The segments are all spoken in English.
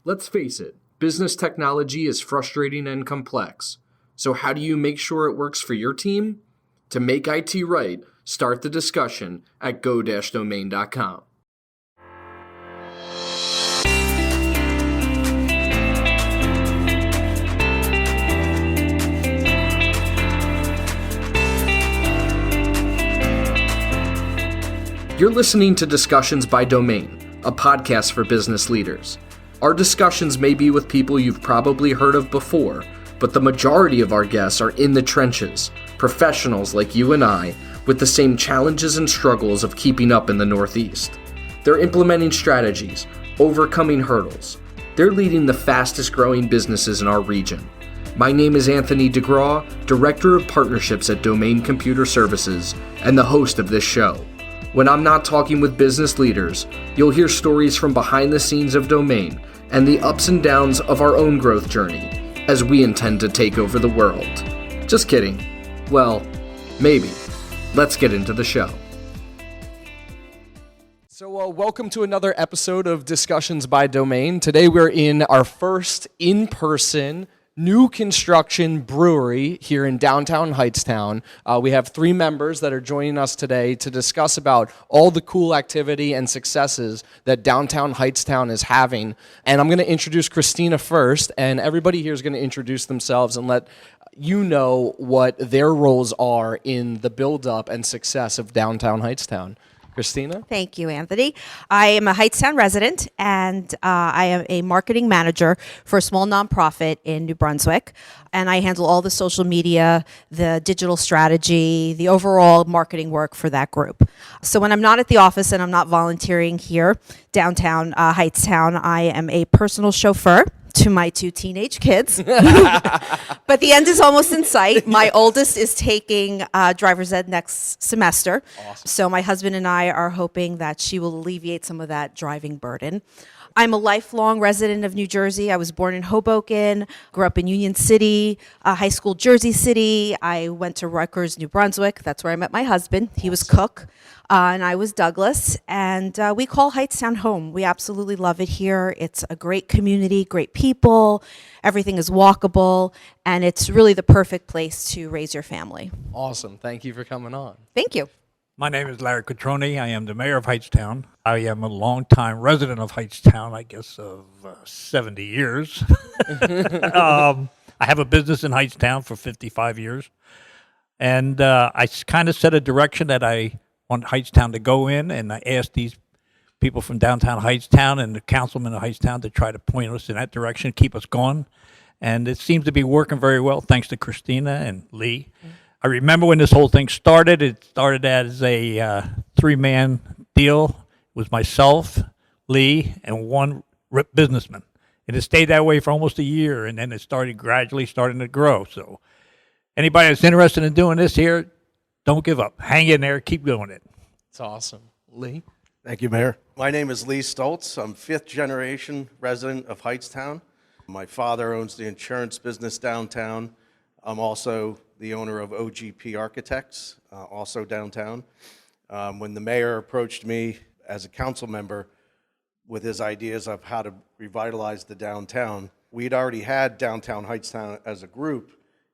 Let's face it, business technology is frustrating and complex. So how do you make sure it works for your team? To make IT right, start the discussion at go-domain.com. You're listening to Discussions by Domain, a podcast for business leaders. Our discussions may be with people you've probably heard of before, but the majority of our guests are in the trenches, professionals like you and I, with the same challenges and struggles of keeping up in the Northeast. They're implementing strategies, overcoming hurdles. They're leading the fastest growing businesses in our region. My name is Anthony DeGraw, Director of Partnerships at Domain Computer Services, and the host of this show. When I'm not talking with business leaders, you'll hear stories from behind the scenes of Domain and the ups and downs of our own growth journey, as we intend to take over the world. Just kidding. Well, maybe. Let's get into the show. So welcome to another episode of Discussions by Domain. Today we're in our first in-person new construction brewery here in downtown Hightstown. We have three members that are joining us today to discuss about all the cool activity and successes that downtown Hightstown is having. And I'm going to introduce Cristina first, and everybody here is going to introduce themselves and let you know what their roles are in the build-up and success of downtown Hightstown. Cristina? Thank you, Anthony. I am a Hightstown resident, and I am a marketing manager for a small nonprofit in New Brunswick. And I handle all the social media, the digital strategy, the overall marketing work for that group. So when I'm not at the office and I'm not volunteering here, downtown Hightstown, I am a personal chauffeur to my two teenage kids. But the end is almost in sight. My oldest is taking driver's ed next semester. Awesome. So my husband and I are hoping that she will alleviate some of that driving burden. I'm a lifelong resident of New Jersey. I was born in Hoboken, grew up in Union City, high school Jersey City. I went to Rutgers, New Brunswick. That's where I met my husband. He was Cook, and I was Douglas. And we call Hightstown home. We absolutely love it here. It's a great community, great people. Everything is walkable, and it's really the perfect place to raise your family. Awesome. Thank you for coming on. Thank you. My name is Larry Quattrone. I am the mayor of Hightstown. I am a longtime resident of Hightstown, I guess of 70 years. I have a business in Hightstown for 55 years. And I kind of set a direction that I want Hightstown to go in, and I asked these people from downtown Hightstown and the councilman of Hightstown to try to point us in that direction, keep us going. And it seems to be working very well, thanks to Cristina and Lee. Mm-hmm. I remember when this whole thing started. It started as a three-man deal. It was myself, Lee, and one businessman. And it stayed that way for almost a year, and then it started gradually starting to grow. So anybody that's interested in doing this here, don't give up. Hang in there. Keep doing it. It's awesome. Lee? Thank you, Mayor. My name is Lee Stults. I'm fifth-generation resident of Hightstown. My father owns the insurance business downtown. I'm also the owner of OGP Architects, also downtown. When the mayor approached me as a council member with his ideas of how to revitalize the downtown, we'd already had downtown Hightstown as a group.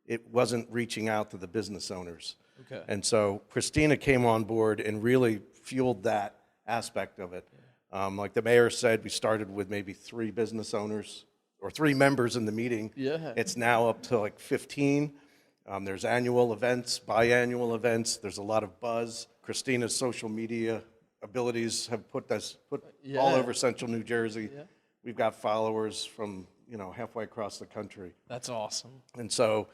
It wasn't reaching out to the business owners. Okay. And so Cristina came on board and really fueled that aspect of it. Like the mayor said, we started with maybe 3 business owners or 3 members in the meeting. Yeah. It's now up to like 15. There's annual events, biannual events. There's a lot of buzz. Cristina's social media abilities have put all over central New Jersey. Yeah. We've got followers from halfway across the country. That's awesome. And so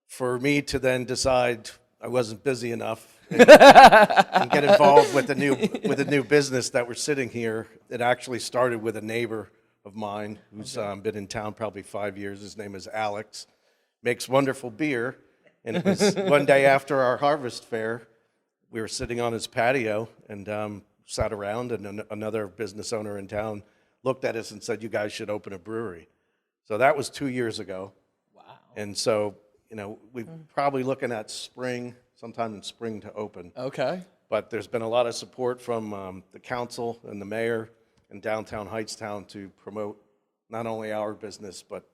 for me to then decide I wasn't busy enough and get involved with the new business that we're sitting here, it actually started with a neighbor of mine who's been in town probably 5 years. His name is Alex. Makes wonderful beer. And it was one day after our harvest fair, we were sitting on his patio and sat around, and another business owner in town looked at us and said, "You guys should open a brewery." So that was 2 years ago. Wow. And so, we're probably looking at sometime in spring to open. Okay. But there's been a lot of support from the council and the mayor in downtown Hightstown to promote not only our business, but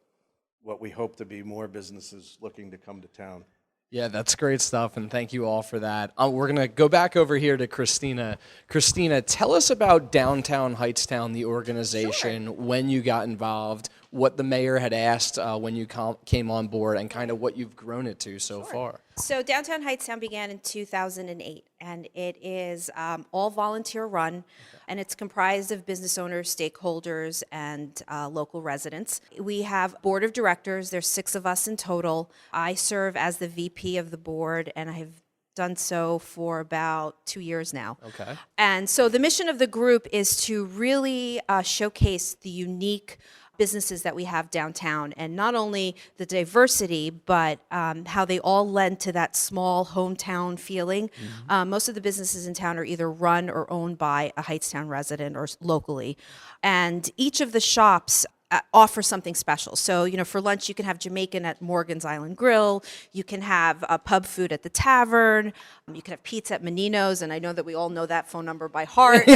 what we hope to be more businesses looking to come to town. Yeah, that's great stuff, and thank you all for that. We're going to go back over here to Cristina. Cristina, tell us about Downtown Hightstown, the organization, when you got involved, what the mayor had asked when you came on board, and kind of what you've grown it to so far. So Downtown Hightstown began in 2008, and it is all volunteer run, and it's comprised of business owners, stakeholders, and local residents. We have board of directors. There's 6 of us in total. I serve as the VP of the board, and I have done so for about 2 years now. Okay. And so the mission of the group is to really showcase the unique businesses that we have downtown, and not only the diversity, but how they all lend to that small hometown feeling. Most of the businesses in town are either run or owned by a Hightstown resident or locally. And each of the shops offer something special. So, you know, for lunch, you can have Jamaican at Morgan's Island Grill. You can have pub food at the tavern. You can have pizza at Menino's, and I know that we all know that phone number by heart.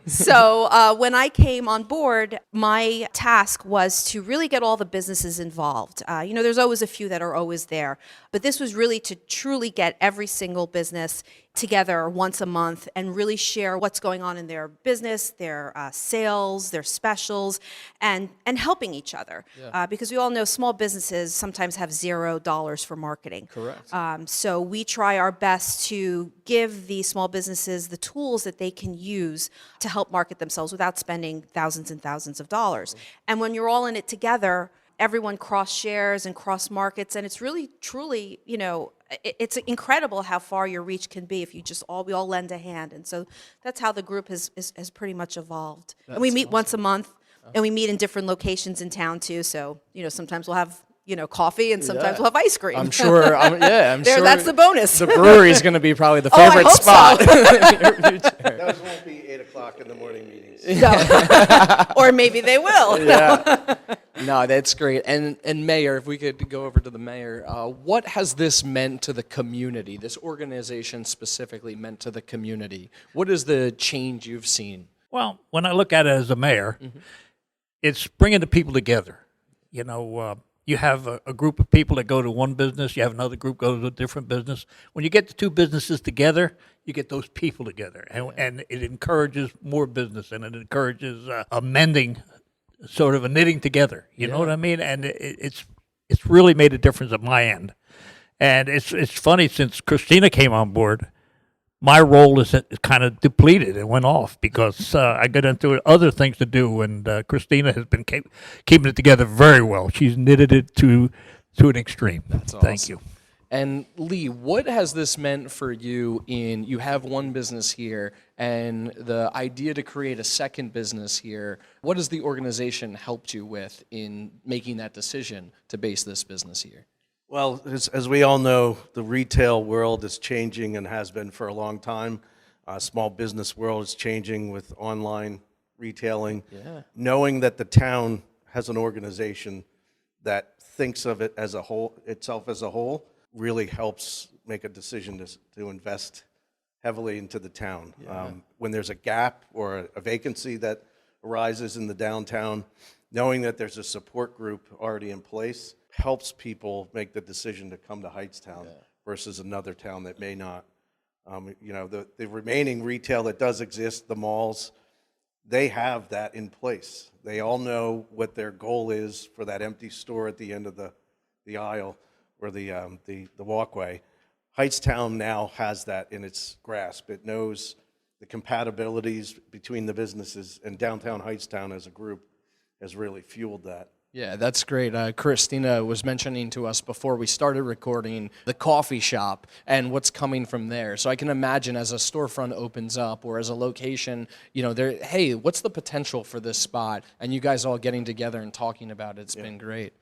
So when I came on board, my task was to really get all the businesses involved. You know, there's always a few that are always there, but this was really to truly get every single business together once a month and really share what's going on in their business, their sales, their specials, and helping each other. Because we all know small businesses sometimes have $0 for marketing. Correct. So we try our best to give the small businesses the tools that they can use to help market themselves without spending thousands and thousands of dollars. And when you're all in it together, everyone cross shares and cross markets, and it's really, truly, you know, it's incredible how far your reach can be if you just we all lend a hand. And so that's how the group has pretty much evolved. And we meet once a month, and we meet in different locations in town too. So, you know, sometimes we'll have, you know, coffee, and sometimes we'll have ice cream. I'm sure. I'm sure. That's the bonus. The brewery's going to be probably the I favorite hope spot. Those won't be 8 o'clock in the morning meetings. Or maybe they will. Yeah. No, that's great. And Mayor, if we could go over to the Mayor, what has this meant to the community? This organization specifically meant to the community. What is the change you've seen? Well, when I look at it as a mayor, it's bringing the people together. You know, you have a group of people that go to one business, you have another group go to a different business. When you get the two businesses together, you get those people together, and it encourages more business, and it encourages a mending, sort of a knitting together. You know what I mean? And it's really made a difference at my end. And it's funny, since Cristina came on board, my role is kind of depleted and went off because I got into other things to do, and Cristina has been keeping it together very well. She's knitted it to an extreme. That's Thank awesome. you. And Lee, what has this meant for you you have one business here and the idea to create a second business here? What has the organization helped you with in making that decision to base this business here? Well, as we all know, the retail world is changing and has been for a long time. Small business world is changing with online retailing. Yeah. Knowing that the town has an organization that thinks of it as a whole, itself as a whole, really helps make a decision to invest heavily into the town. When there's a gap or a vacancy that arises in the downtown, knowing that there's a support group already in place helps people make the decision to come to Hightstown versus another town that may not. You know, the remaining retail that does exist, the malls, they have that in place. They all know what their goal is for that empty store at the end of the aisle or the walkway. Hightstown now has that in its grasp. It knows the compatibilities between the businesses, and downtown Hightstown as a group has really fueled that. Yeah, that's great. Cristina was mentioning to us before we started recording the coffee shop and what's coming from there. So I can imagine as a storefront opens up or as a location, you know, hey, what's the potential for this spot? And you guys all getting together and talking about it. It's been great.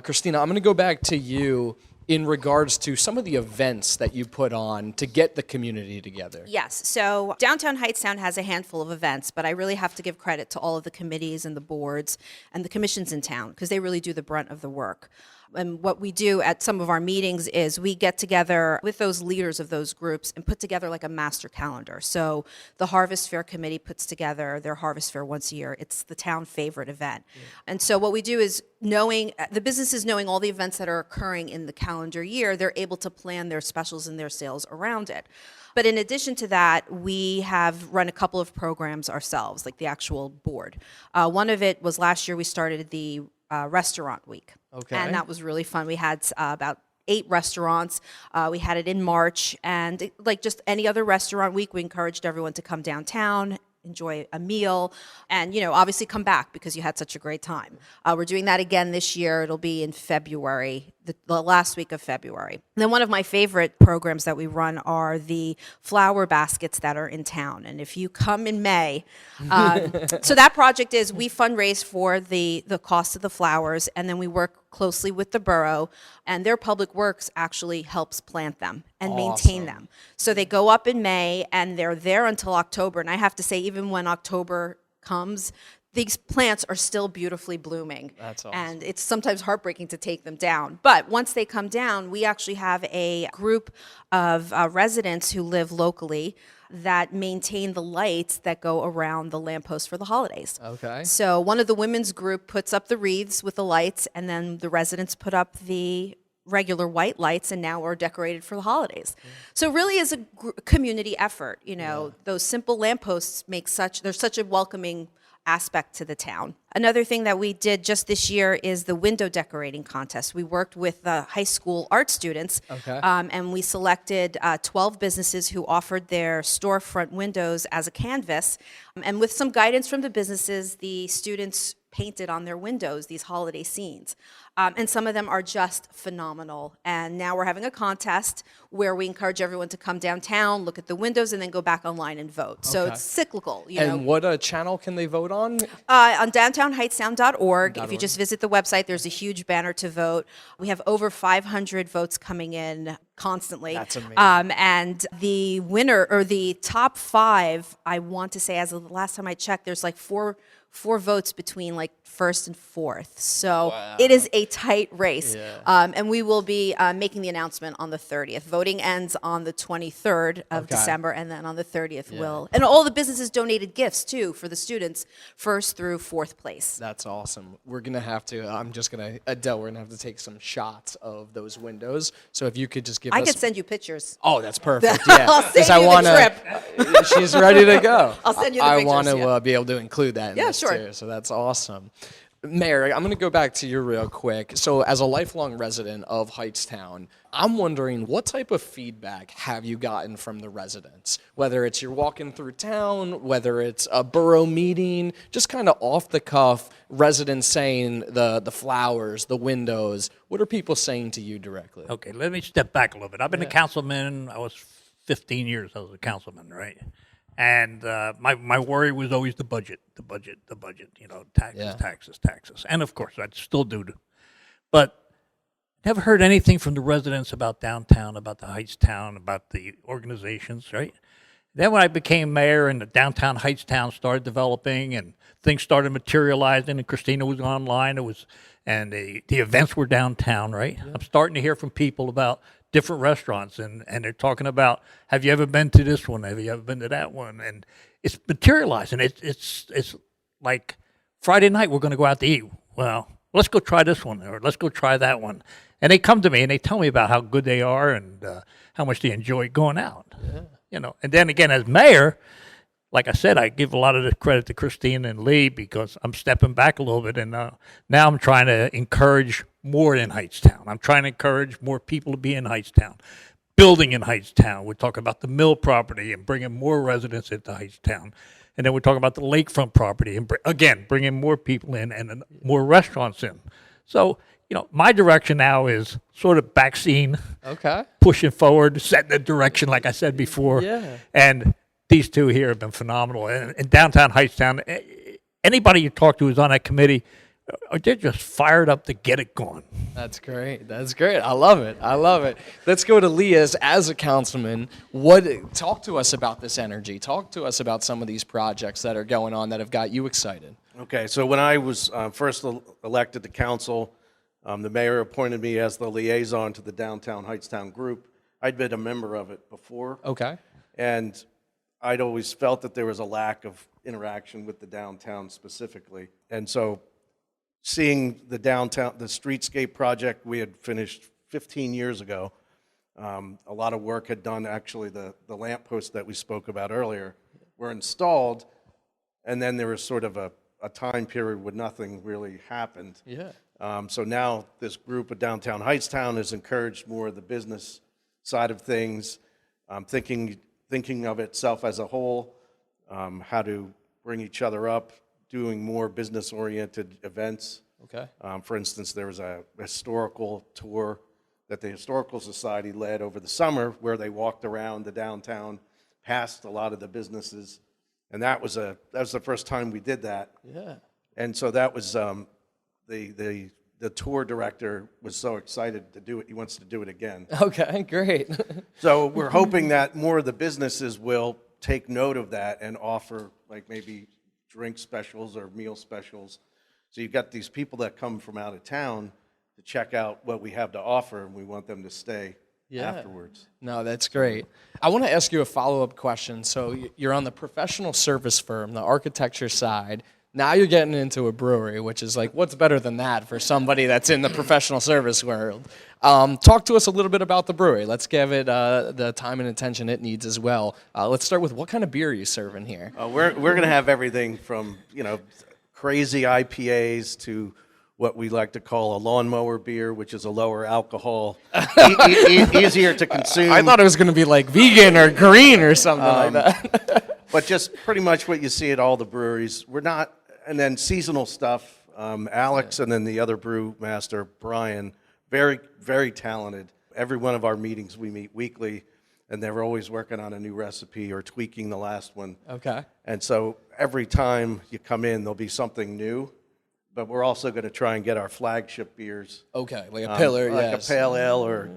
Cristina, I'm going to go back to you in regards to some of the events that you put on to get the community together. Yes. So Downtown Hightstown has a handful of events, but I really have to give credit to all of the committees and the boards and the commissions in town because they really do the brunt of the work. And what we do at some of our meetings is we get together with those leaders of those groups and put together like a master calendar. So the Harvest Fair Committee puts together their Harvest Fair once a year. It's the town favorite event. And so what we do is, knowing the businesses, knowing all the events that are occurring in the calendar year, they're able to plan their specials and their sales around it. But in addition to that, we have run a couple of programs ourselves, like the actual board. One of it was last year we started the Restaurant Week. Okay. And that was really fun. We had about 8 restaurants. We had it in March. And like just any other restaurant week, we encouraged everyone to come downtown, enjoy a meal, and, obviously come back because you had such a great time. We're doing that again this year. It'll be in February, the last week of February. And then one of my favorite programs that we run are the flower baskets that are in town. And if you come in May, so that project is we fundraise for the cost of the flowers, and then we work closely with the borough, and their public works actually helps plant them and maintain them. So they go up in May and they're there until October. And I have to say, even when October comes, these plants are still beautifully blooming. That's awesome. And it's sometimes heartbreaking to take them down. But once they come down, we actually have a group of residents who live locally that maintain the lights that go around the lampposts for the holidays. Okay. So one of the women's group puts up the wreaths with the lights, and then the residents put up the regular white lights, and now are decorated for the holidays. So it really is a community effort. Those simple lampposts there's such a welcoming aspect to the town. Another thing that we did just this year is the window decorating contest. We worked with the high school art students, and we selected 12 businesses who offered their storefront windows as a canvas. And with some guidance from the businesses, the students painted on their windows these holiday scenes. And some of them are just phenomenal. And now we're having a contest where we encourage everyone to come downtown, look at the windows, and then go back online and vote. So it's cyclical. And what channel can they vote on? On downtownhightstown.org. If you just visit the website, there's a huge banner to vote. We have over 500 votes coming in constantly. That's amazing. And the winner, or the top 5, I want to say, as of the last time I checked, there's like four votes between like first and fourth. So it is a tight race. And we will be making the announcement on the 30th. Voting ends on the 23rd of December, and then on the 30th and all the businesses donated gifts too for the students, first through fourth place. That's awesome. We're going to have to, Adele, we're going to have to take some shots of those windows. So if you could just give us. I could send you pictures. Oh, that's perfect. Yeah. I'll send you the trip. She's ready to go. I'll send you the pictures. I want to be able to include that in this sure. too. So that's awesome. Mayor, I'm going to go back to you real quick. So as a lifelong resident of Hightstown, I'm wondering what type of feedback have you gotten from the residents? Whether it's you're walking through town, whether it's a borough meeting, just kind of off the cuff, residents saying the flowers, the windows. What are people saying to you directly? Okay, let me step back a little bit. I've been a councilman. I was 15 years I was a councilman, right? And my worry was always the budget, taxes. And of course, I still do. But never heard anything from the residents about downtown, about the Hightstown, about the organizations, right? Then when I became mayor and the downtown Hightstown started developing and things started materializing and Cristina was online, and the events were downtown, right? Yeah. I'm starting to hear from people about different restaurants, and they're talking about, have you ever been to this one? Have you ever been to that one? And it's materializing. It's like Friday night we're going to go out to eat. Well, let's go try this one, or let's go try that one. And they come to me and they tell me about how good they are and how much they enjoy going out. Yeah. And then again, as mayor, like I said, I give a lot of the credit to Cristina and Lee because I'm stepping back a little bit, and now I'm trying to encourage more in Hightstown. I'm trying to encourage more people to be in Hightstown, building in Hightstown. We're talking about the mill property and bringing more residents into Hightstown. And then we're talking about the lakefront property and, again, bringing more people in and more restaurants in. So, my direction now is sort of backseeing, pushing forward, setting the direction, like I said before. Yeah. And these two here have been phenomenal. And in downtown Hightstown, anybody you talk to who's on that committee, they're just fired up to get it going. That's great. I love it. Let's go to Leah as a councilman. Talk to us about this energy. Talk to us about some of these projects that are going on that have got you excited. Okay, so when I was first elected to council, The mayor appointed me as the liaison to the downtown Hightstown group. I'd been a member of it before. Okay. And I'd always felt that there was a lack of interaction with the downtown specifically. And so seeing the streetscape project we had finished 15 years ago, a lot of work had done, actually, the lampposts that we spoke about earlier were installed, and then there was sort of a time period where nothing really happened. Yeah. So now this group of downtown Hightstown has encouraged more of the business side of things, thinking of itself as a whole, how to bring each other up, doing more business-oriented events. Okay. For instance, there was a historical tour that the Historical Society led over the summer where they walked around the downtown, past a lot of the businesses, and that was the first time we did that. Yeah. And so that was the tour director was so excited to do it. He wants to do it again. Okay, great. So we're hoping that more of the businesses will take note of that and offer like maybe drink specials or meal specials. So you've got these people that come from out of town to check out what we have to offer, and we want them to stay afterwards. No, that's great. I want to ask you a follow-up question. So you're on the professional service firm, the architecture side. Now you're getting into a brewery, which is like, what's better than that for somebody that's in the professional service world? Talk to us a little bit about the brewery. Let's give it the time and attention it needs as well. Let's start with, what kind of beer are you serving here? We're going to have everything from, crazy IPAs to what we like to call a lawnmower beer, which is a lower alcohol, easier to consume. I thought it was going to be like vegan or green or something like that. But just pretty much what you see at all the breweries. And then seasonal stuff. Alex and then the other brewmaster, Brian, very, very talented. Every one of our meetings we meet weekly, and they're always working on a new recipe or tweaking the last one. Okay. And so every time you come in, there'll be something new. But we're also going to try and get our flagship beers. Okay, like a pillar, like yes. a pale ale or,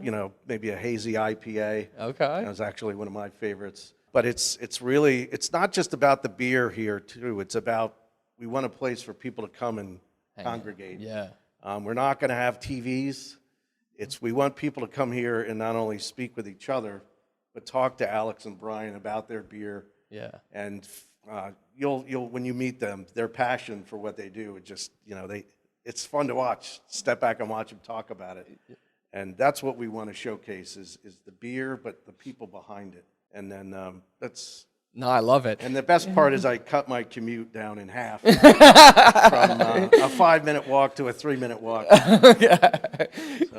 maybe a hazy IPA. Okay. That was actually one of my favorites. But it's not just about the beer here, too. It's about, we want a place for people to come and congregate. Yeah. We're not going to have TVs. We want people to come here and not only speak with each other, but talk to Alex and Brian about their beer. Yeah. And you'll when you meet them, their passion for what they do, it just, it's fun to watch. Step back and watch them talk about it. And that's what we want to showcase is the beer, but the people behind it. And then that's... No, I love it. And the best part is I cut my commute down in half from a 5-minute walk to a 3-minute walk.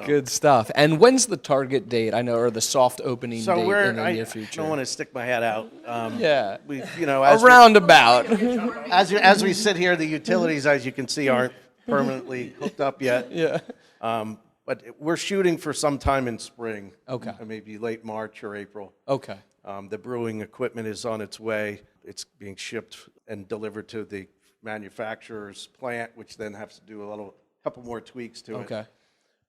Good stuff. And when's the target date? I know, or the soft opening date in the near future? I don't want to stick my head out. Yeah. As a roundabout. as we sit here, the utilities, as you can see, aren't permanently hooked up yet. Yeah. But we're shooting for sometime in spring. Okay. Maybe late March or April. Okay. The brewing equipment is on its way. It's being shipped and delivered to the manufacturer's plant, which then has to do a couple more tweaks to it. Okay.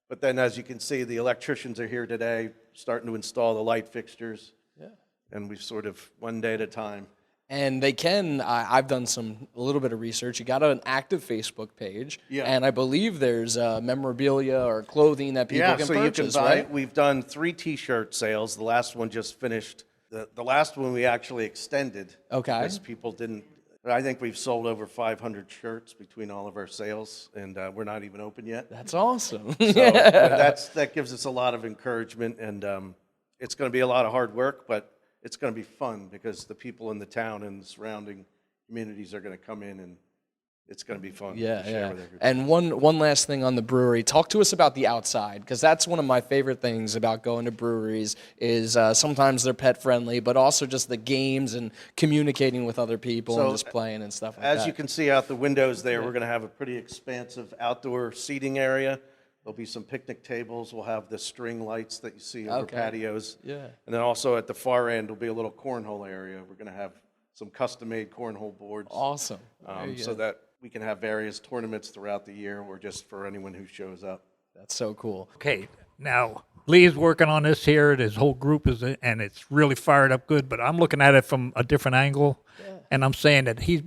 But then, as you can see, the electricians are here today, starting to install the light fixtures. Yeah. And we've sort of one day at a time. And they can, I've done a little bit of research. You got an active Facebook page. Yeah. And I believe there's memorabilia or clothing that people can purchase, right? We've done 3 T-shirt sales. The last one just finished. The last one we actually extended. Okay. Because people didn't. I think we've sold over 500 shirts between all of our sales, and we're not even open yet. That's awesome. So that gives us a lot of encouragement, and it's going to be a lot of hard work, but it's going to be fun because the people in the town and the surrounding communities are going to come in, and it's going to be fun to share with everybody. And one last thing on the brewery. Talk to us about the outside, because that's one of my favorite things about going to breweries is sometimes they're pet friendly, but also just the games and communicating with other people and just playing and stuff like that. As you can see out the windows there, we're going to have a pretty expansive outdoor seating area. There'll be some picnic tables. We'll have the string lights that you see over patios. Yeah. And then also at the far end will be a little cornhole area. We're going to have some custom-made cornhole boards. Awesome. So that we can have various tournaments throughout the year or just for anyone who shows up. That's so cool. Okay, now Lee's working on this here. His whole group is, and it's really fired up good. But I'm looking at it from a different angle, and I'm saying that he's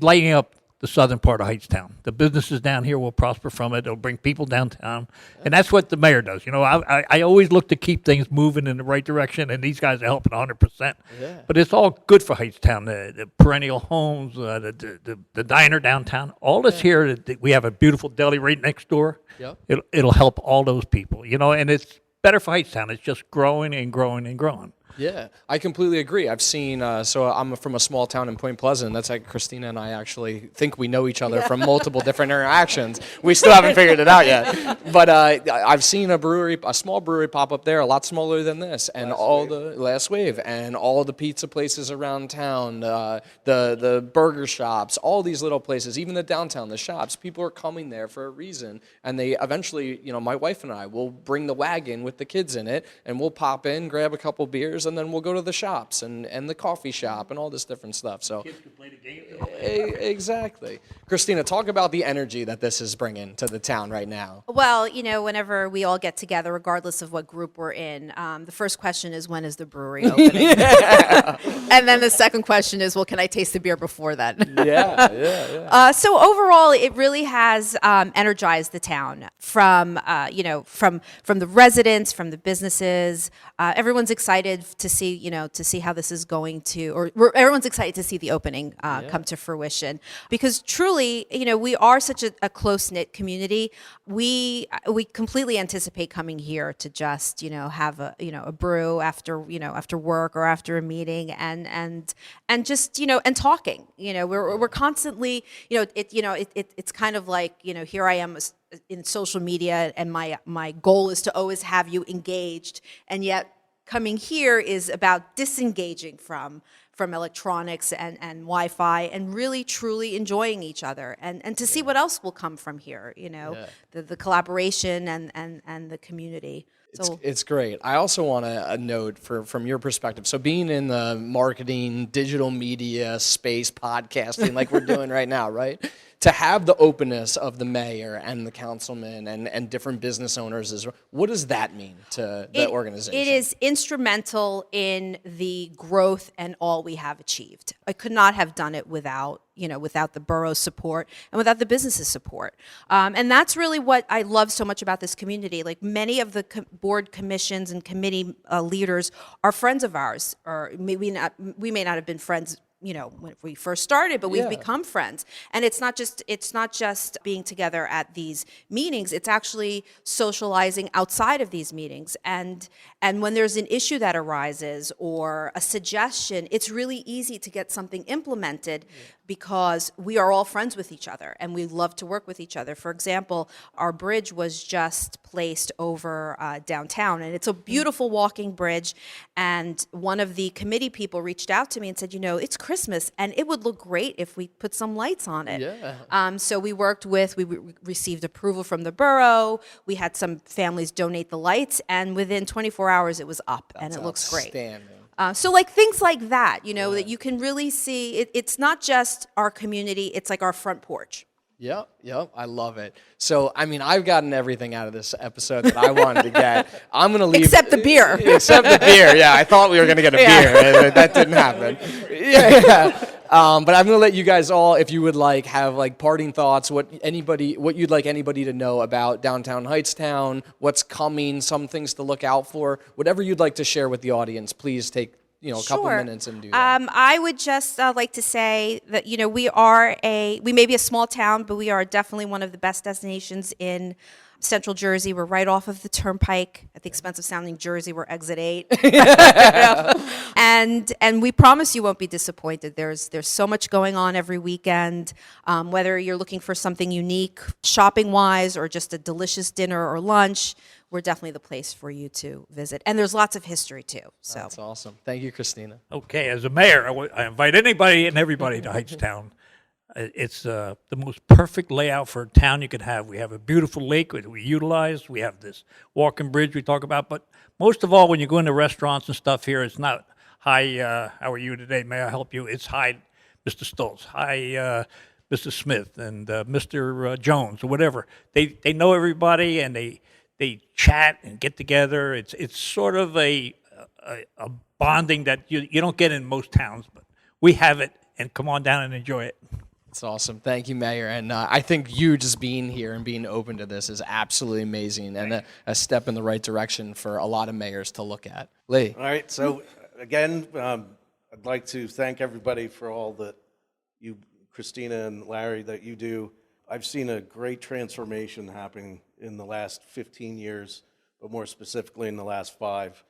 lighting up the southern part of Hightstown. The businesses down here will prosper from it. It'll bring people downtown, and that's what the mayor does. I always look to keep things moving in the right direction, and these guys are helping 100%. Yeah. But it's all good for Hightstown. The perennial homes, the diner downtown, all this here. We have a beautiful deli right next door. Yep. It'll help all those people, and it's better for Hightstown. It's just growing and growing and growing. Yeah, I completely agree. I've seen, so I'm from a small town in Point Pleasant. That's like Cristina and I actually think we know each other from multiple different interactions. We still haven't figured it out yet. But I've seen a small brewery pop up there, a lot smaller than this, and Last Wave, and all the pizza places around town, the burger shops, all these little places, even the downtown, the shops. People are coming there for a reason, and they eventually, my wife and I will bring the wagon with the kids in it, and we'll pop in, grab a couple beers, and then we'll go to the shops and the coffee shop and all this different stuff. So Kids can play the game. exactly. Christina, talk about the energy that this is bringing to the town right now. Well, whenever we all get together, regardless of what group we're in, the first question is, when is the brewery opening? And then the second question is, well, can I taste the beer before then? Yeah. So overall, it really has energized the town from the residents, from the businesses. Everyone's excited to see how this is going to, everyone's excited to see the opening come to fruition, because truly, we are such a close-knit community. We completely anticipate coming here to just, have a brew after work or after a meeting and just, and talking. We're constantly, it's kind of like, here I am in social media, and my goal is to always have you engaged, and yet coming here is about disengaging from electronics and Wi-Fi, and really truly enjoying each other, and to see what else will come from here, the collaboration and the community. It's great. I also want to note from your perspective, so being in the marketing, digital media space, podcasting like we're doing right now, right? To have the openness of the mayor and the councilman and different business owners, what does that mean to the organization? It is instrumental in the growth and all we have achieved. I could not have done it without the borough's support and without the business's support. And that's really what I love so much about this community. Like, many of the board commissions and committee leaders are friends of ours, or maybe not. We may not have been friends, when we first started, but we've become friends. And it's not just being together at these meetings, it's actually socializing outside of these meetings. And when there's an issue that arises or a suggestion, it's really easy to get something implemented because we are all friends with each other and we love to work with each other. For example, our bridge was just placed over downtown, and it's a beautiful walking bridge. And one of the committee people reached out to me and said, it's Christmas, and it would look great if we put some lights on it. Yeah. So we received approval from the borough. We had some families donate the lights, and within 24 hours it was up. That's and it looks great. Outstanding. So things like that, that you can really see. It's not just our community; it's like our front porch. Yep, I love it. So, I've gotten everything out of this episode that I wanted to get. I'm going to leave... Except the beer. Except the beer, yeah. I thought we were going to get a beer. That didn't happen. Yeah. But I'm going to let you guys all, if you would have parting thoughts, what you'd like anybody to know about downtown Hightstown, what's coming, some things to look out for, whatever you'd like to share with the audience, please take a couple minutes and do that. I would just like to say that, we may be a small town, but we are definitely one of the best destinations in Central Jersey. We're right off of the Turnpike. At the expense of sounding Jersey, we're exit 8. And we promise you won't be disappointed. There's so much going on every weekend. Whether you're looking for something unique shopping-wise or just a delicious dinner or lunch, we're definitely the place for you to visit. And there's lots of history, too. So that's awesome. Thank you, Cristina. Okay, as a mayor, I invite anybody and everybody to Hightstown. It's the most perfect layout for a town you could have. We have a beautiful lake that we utilize. We have this walking bridge we talk about. But most of all, when you go into restaurants and stuff here, it's not, hi, how are you today? May I help you? It's hi, Mr. Stults. Hi, Mr. Smith and Mr. Jones or whatever. They know everybody, and they chat and get together. It's sort of a bonding that you don't get in most towns, but we have it, and come on down and enjoy it. It's awesome. Thank you, Mayor. And I think you just being here and being open to this is absolutely amazing and a step in the right direction for a lot of mayors to look at. Lee. All right, so again, I'd like to thank everybody for all that you, Cristina and Larry, that you do. I've seen a great transformation happening in the last 15 years, but more specifically in the last 5.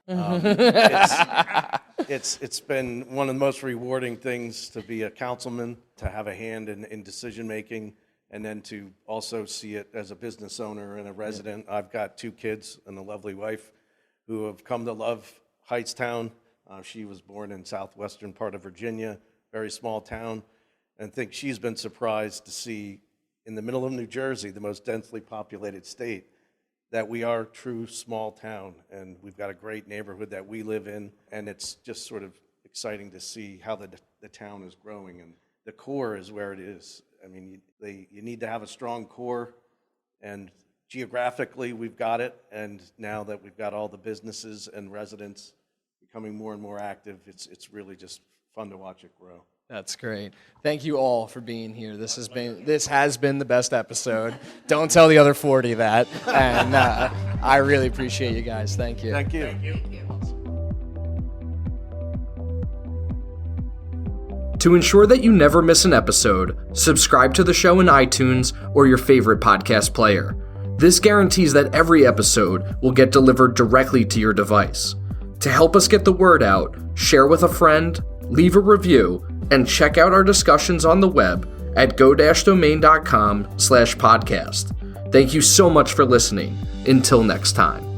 It's been one of the most rewarding things to be a councilman, to have a hand in decision making, and then to also see it as a business owner and a resident. I've got 2 kids and a lovely wife who have come to love Hightstown. She was born in southwestern part of Virginia, very small town, and I think she's been surprised to see in the middle of New Jersey, the most densely populated state, that we are a true small town, and we've got a great neighborhood that we live in, and it's just sort of exciting to see how the town is growing, and the core is where it is. I mean, you need to have a strong core, and geographically we've got it, and now that we've got all the businesses and residents becoming more and more active, it's really just fun to watch it grow. That's great. Thank you all for being here. This has been the best episode. Don't tell the other 40 that. And I really appreciate you guys. Thank you. Thank you. To ensure that you never miss an episode, subscribe to the show in iTunes or your favorite podcast player. This guarantees that every episode will get delivered directly to your device. To help us get the word out, share with a friend, leave a review, and check out our discussions on the web at go-domain.com/podcast. Thank you so much for listening. Until next time.